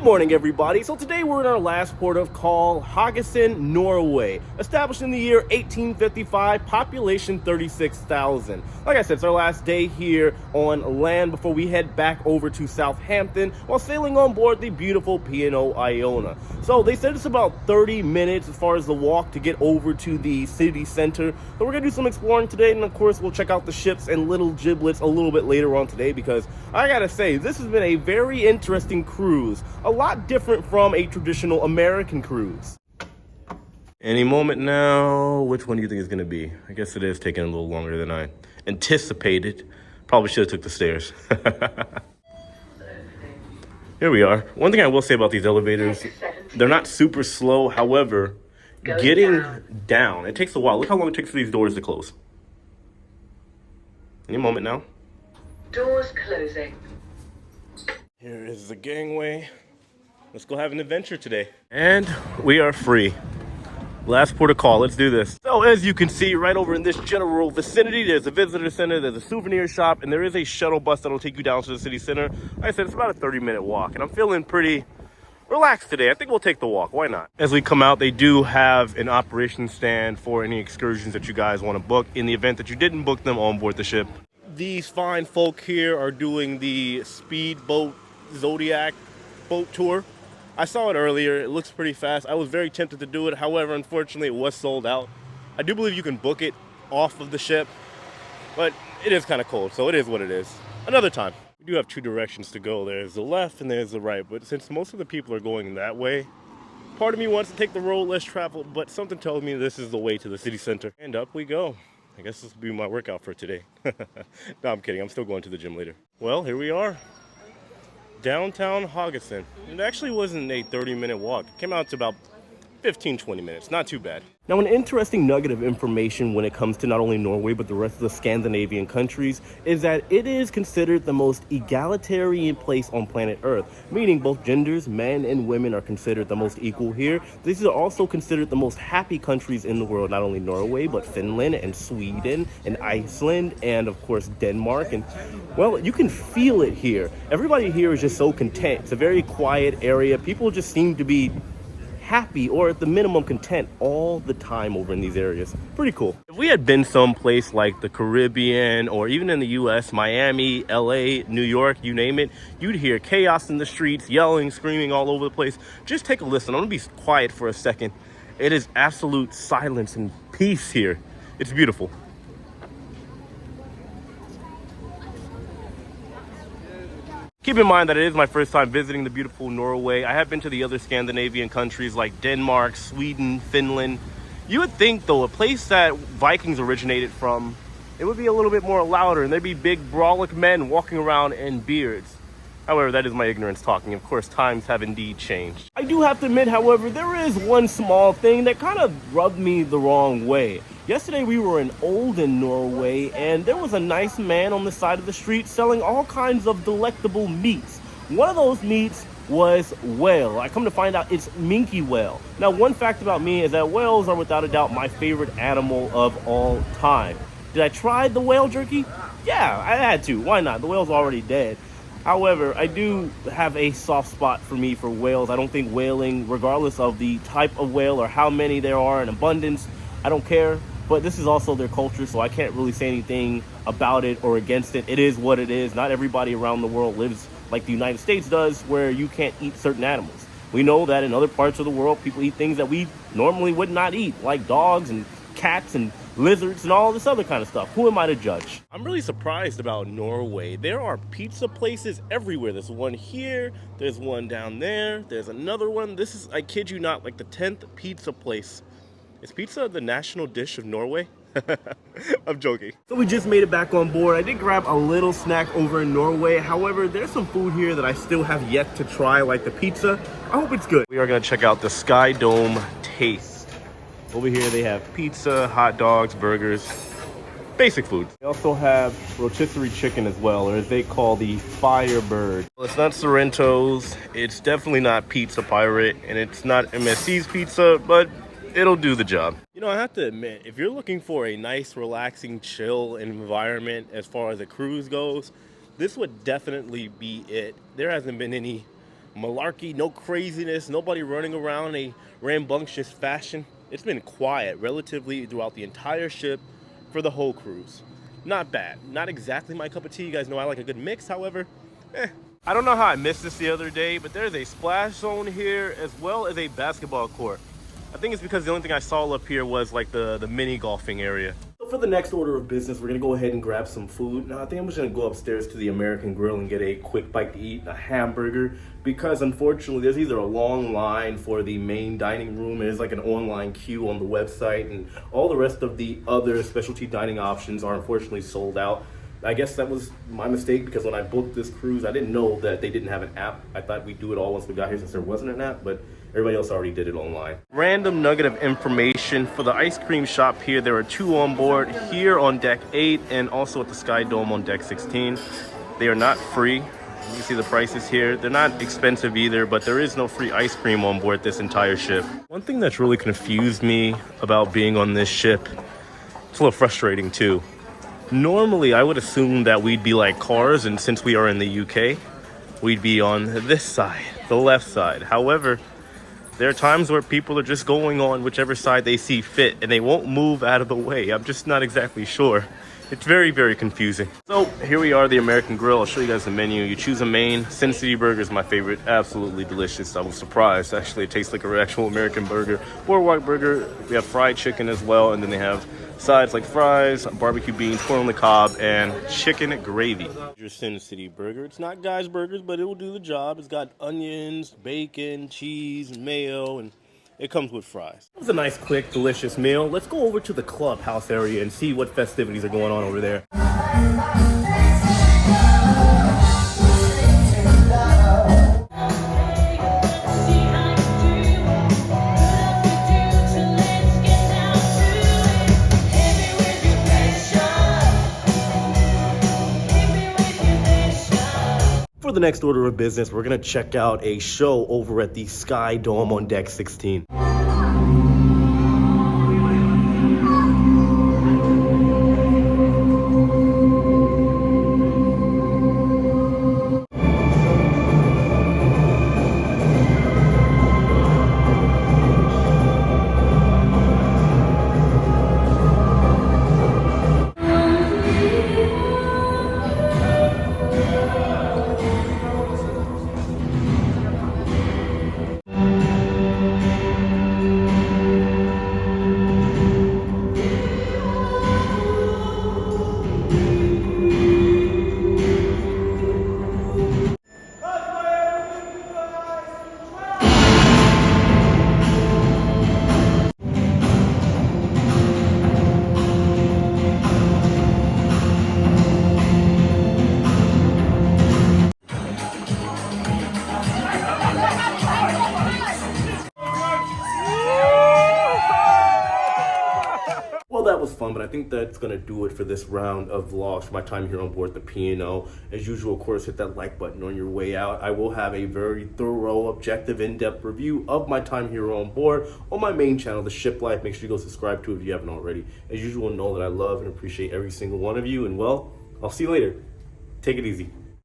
morning, everybody. So today we're in our last port of call, Haugesund, Norway. Established in the year 1855, population 36,000. Like I said, it's our last day here on land before we head back over to Southampton while sailing on board the beautiful P&O IONA. So they said it's about 30 minutes as far as the walk to get over to the city center. So we're gonna do some exploring today, and of course we'll check out the ships and little giblets a little bit later on today, because I gotta say, this has been a very interesting cruise. A lot different from a traditional American cruise. Any moment now, which one do you think is going to be? I guess it is taking a little longer than I anticipated. Probably should have took the stairs. Here we are. One thing I will say about these elevators, they're not super slow. However, getting down, it takes a while. Look how long it takes for these doors to close. Any moment now. Doors closing. Here is the gangway. Let's go have an adventure today. And we are free. Last port of call, let's do this. So as you can see, right over in this general vicinity, there's a visitor center, there's a souvenir shop, and there is a shuttle bus that'll take you down to the city center. Like I said, it's about a 30-minute walk, and I'm feeling pretty relaxed today. I think we'll take the walk, why not? As we come out, they do have an operations stand for any excursions that you guys want to book in the event that you didn't book them on board the ship. These fine folk here are doing the speedboat Zodiac boat tour. I saw it earlier. It looks pretty fast. I was very tempted to do it. However, unfortunately, it was sold out. I do believe you can book it off of the ship, but it is kind of cold, so it is what it is. Another time. We do have two directions to go. There's the left and there's the right, but since most of the people are going that way, part of me wants to take the road less traveled, but something tells me this is the way to the city center. And up we go. I guess this will be my workout for today. No, I'm kidding. I'm still going to the gym later. Well, here we are. Downtown Haugesund. It actually wasn't a 30-minute walk. It came out to about 15-20 minutes. Not too bad. Now, an interesting nugget of information when it comes to not only Norway but the rest of the Scandinavian countries is that it is considered the most egalitarian place on planet Earth, meaning both genders, men and women, are considered the most equal here. These are also considered the most happy countries in the world, not only Norway but Finland and Sweden and Iceland and of course Denmark. And well, you can feel it here. Everybody here is just so content. It's a very quiet area. People just seem to be happy, or at the minimum content, all the time over in these areas. Pretty cool. If we had been someplace like the Caribbean or even in the US, Miami, LA, New York, you name it, you'd hear chaos in the streets, yelling, screaming all over the place. Just take a listen. I'm gonna be quiet for a second. It is absolute silence and peace here. It's beautiful. Keep in mind that it is my first time visiting the beautiful Norway. I have been to the other Scandinavian countries like Denmark, Sweden, Finland. You would think, though, a place that Vikings originated from, it would be a little bit more louder and there'd be big brolic men walking around in beards. However, that is my ignorance talking. Of course, times have indeed changed. I do have to admit, however, there is one small thing that kind of rubbed me the wrong way. Yesterday we were in Olden, Norway, and there was a nice man on the side of the street selling all kinds of delectable meats. One of those meats was whale. I come to find out it's minke whale. Now, one fact about me is that whales are without a doubt my favorite animal of all time. Did I try the whale jerky? Yeah, I had to. Why not? The whale's already dead. However, I do have a soft spot for me for whales. I don't think whaling, regardless of the type of whale or how many there are in abundance, I don't care. But this is also their culture, so I can't really say anything about it or against it. It is what it is. Not everybody around the world lives like the United States does, where you can't eat certain animals. We know that in other parts of the world, people eat things that we normally would not eat, like dogs and cats and lizards and all this other kind of stuff. Who am I to judge? I'm really surprised about Norway. There are pizza places everywhere. There's one here, there's one down there, there's another one. This is, I kid you not, like the 10th pizza place. Is pizza the national dish of Norway? I'm joking. So we just made it back on board. I did grab a little snack over in Norway. However, there's some food here that I still have yet to try, like the pizza. I hope it's good. We are gonna check out the Sky Dome Taste. Over here they have pizza, hot dogs, burgers, basic food. They also have rotisserie chicken as well, or as they call the Firebird. Well, it's not Sorrento's, it's definitely not Pizza Pirate, and it's not MSC's pizza, but it'll do the job. You know, I have to admit, if you're looking for a nice, relaxing, chill environment as far as a cruise goes, this would definitely be it. There hasn't been any malarkey, no craziness, nobody running around in a rambunctious fashion. It's been quiet relatively throughout the entire ship for the whole cruise. Not bad. Not exactly my cup of tea. You guys know I like a good mix, however, I don't know how I missed this the other day, but there's a splash zone here as well as a basketball court. I think it's because the only thing I saw up here was like the mini golfing area. So for the next order of business, we're gonna go ahead and grab some food. Now I think I'm just gonna go upstairs to the American Grill and get a quick bite to eat, a hamburger, because unfortunately there's either a long line for the main dining room, there's like an online queue on the website, and all the rest of the other specialty dining options are unfortunately sold out. I guess that was my mistake, because when I booked this cruise, I didn't know that they didn't have an app. I thought we'd do it all once we got here since there wasn't an app, but everybody else already did it online. Random nugget of information. For the ice cream shop here, there are 2 on board, here on deck 8 and also at the Sky Dome on deck 16. They are not free. You can see the prices here. They're not expensive either, but there is no free ice cream on board this entire ship. One thing that's really confused me about being on this ship, it's a little frustrating too. Normally, I would assume that we'd be like cars, and since we are in the UK, we'd be on this side, the left side. However, there are times where people are just going on whichever side they see fit, and they won't move out of the way. I'm just not exactly sure. It's very, very confusing. So here we are, the American Grill. I'll show you guys the menu. You choose a main. Sin City Burger is my favorite. Absolutely delicious. I was surprised. Actually, it tastes like an actual American burger. Boardwalk Burger. We have fried chicken as well, and then they have sides like fries, barbecue beans, corn on the cob, and chicken gravy. Your Sin City Burger. It's not Guy's Burgers, but it will do the job. It's got onions, bacon, cheese, mayo, and it comes with fries. It was a nice, quick, delicious meal. Let's go over to the clubhouse area and see what festivities are going on over there. For the next order of business, we're gonna check out a show over at the Sky Dome on deck 16. Well, that was fun, but I think that's going to do it for this round of vlogs for my time here on board the P&O. As usual, of course, hit that like button on your way out. I will have a very thorough, objective, in-depth review of my time here on board on my main channel, The Ship Life. Make sure you go subscribe to it if you haven't already. As usual, know that I love and appreciate every single one of you. And, well, I'll see you later. Take it easy.